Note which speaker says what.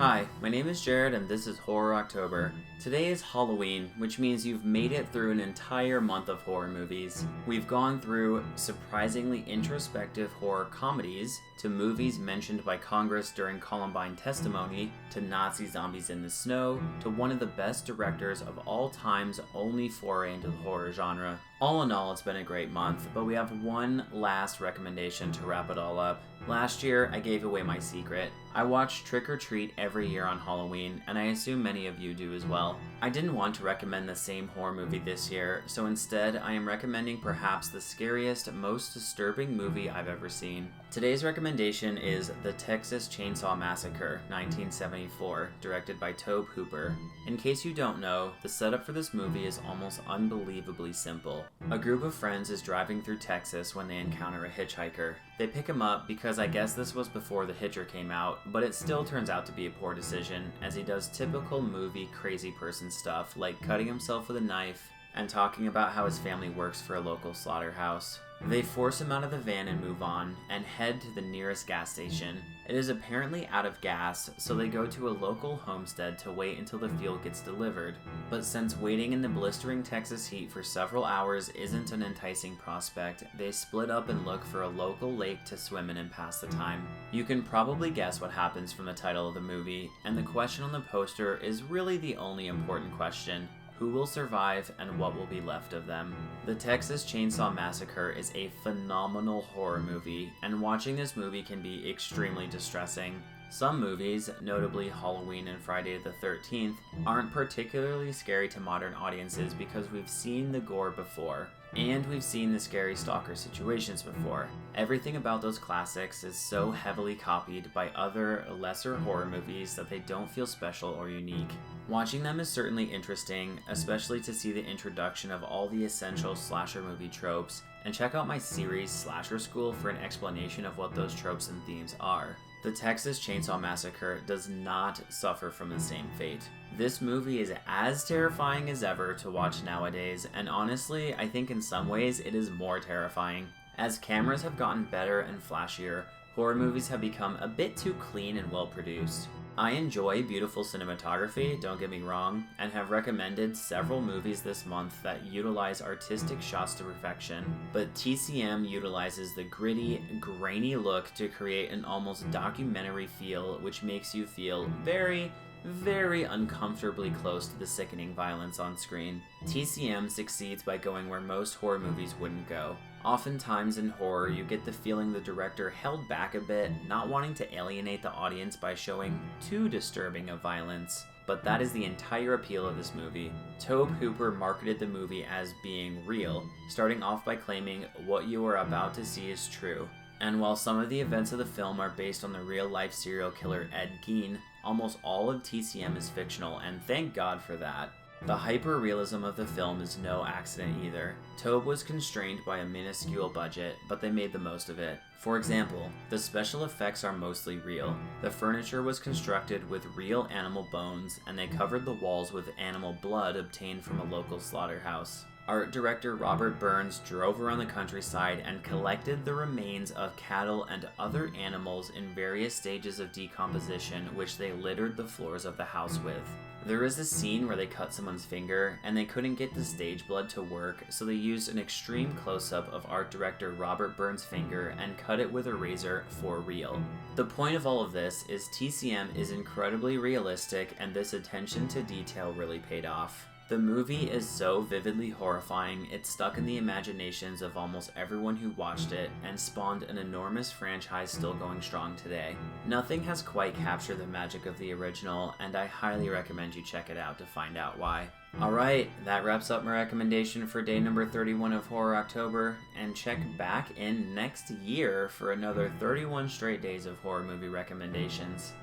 Speaker 1: Hi, my name is Jared and this is Horror October. Today is Halloween, which means you've made it through an entire month of horror movies. We've gone through surprisingly introspective horror comedies, to movies mentioned by Congress during Columbine testimony, to Nazi zombies in the snow, to one of the best directors of all time's only foray into the horror genre. All in all, it's been a great month, but we have one last recommendation to wrap it all up. Last year, I gave away my secret. I watch Trick or Treat every year on Halloween, and I assume many of you do as well. I didn't want to recommend the same horror movie this year, so instead I am recommending perhaps the scariest, most disturbing movie I've ever seen. Today's recommendation is The Texas Chainsaw Massacre, 1974, directed by Tobe Hooper. In case you don't know, the setup for this movie is almost unbelievably simple. A group of friends is driving through Texas when they encounter a hitchhiker. They pick him up because I guess this was before The Hitcher came out, but it still turns out to be a poor decision, as he does typical movie crazy person stuff like cutting himself with a knife and talking about how his family works for a local slaughterhouse. They force him out of the van and move on, and head to the nearest gas station. It is apparently out of gas, so they go to a local homestead to wait until the fuel gets delivered. But since waiting in the blistering Texas heat for several hours isn't an enticing prospect, they split up and look for a local lake to swim in and pass the time. You can probably guess what happens from the title of the movie, and the question on the poster is really the only important question. Who will survive and what will be left of them? The Texas Chainsaw Massacre is a phenomenal horror movie, and watching this movie can be extremely distressing. Some movies, notably Halloween and Friday the 13th, aren't particularly scary to modern audiences because we've seen the gore before, and we've seen the scary stalker situations before. Everything about those classics is so heavily copied by other, lesser horror movies that they don't feel special or unique. Watching them is certainly interesting, especially to see the introduction of all the essential slasher movie tropes, and check out my series Slasher School for an explanation of what those tropes and themes are. The Texas Chainsaw Massacre does not suffer from the same fate. This movie is as terrifying as ever to watch nowadays, and honestly, I think in some ways it is more terrifying. As cameras have gotten better and flashier, horror movies have become a bit too clean and well produced. I enjoy beautiful cinematography, don't get me wrong, and have recommended several movies this month that utilize artistic shots to perfection, but TCM utilizes the gritty, grainy look to create an almost documentary feel which makes you feel very uncomfortably close to the sickening violence on screen. TCM succeeds by going where most horror movies wouldn't go. Oftentimes in horror, you get the feeling the director held back a bit, not wanting to alienate the audience by showing too disturbing of violence. But that is the entire appeal of this movie. Tobe Hooper marketed the movie as being real, starting off by claiming what you are about to see is true. And while some of the events of the film are based on the real-life serial killer Ed Gein, almost all of TCM is fictional, and thank God for that. The hyper-realism of the film is no accident either. Tobe was constrained by a minuscule budget, but they made the most of it. For example, the special effects are mostly real. The furniture was constructed with real animal bones, and they covered the walls with animal blood obtained from a local slaughterhouse. Art director Robert Burns drove around the countryside and collected the remains of cattle and other animals in various stages of decomposition, which they littered the floors of the house with. There is a scene where they cut someone's finger, and they couldn't get the stage blood to work, so they used an extreme close-up of art director Robert Burns' finger and cut it with a razor for real. The point of all of this is TCM is incredibly realistic, and this attention to detail really paid off. The movie is so vividly horrifying, it stuck in the imaginations of almost everyone who watched it and spawned an enormous franchise still going strong today. Nothing has quite captured the magic of the original, and I highly recommend you check it out to find out why. Alright, that wraps up my recommendation for day number 31 of Horror October, and check back in next year for another 31 straight days of horror movie recommendations.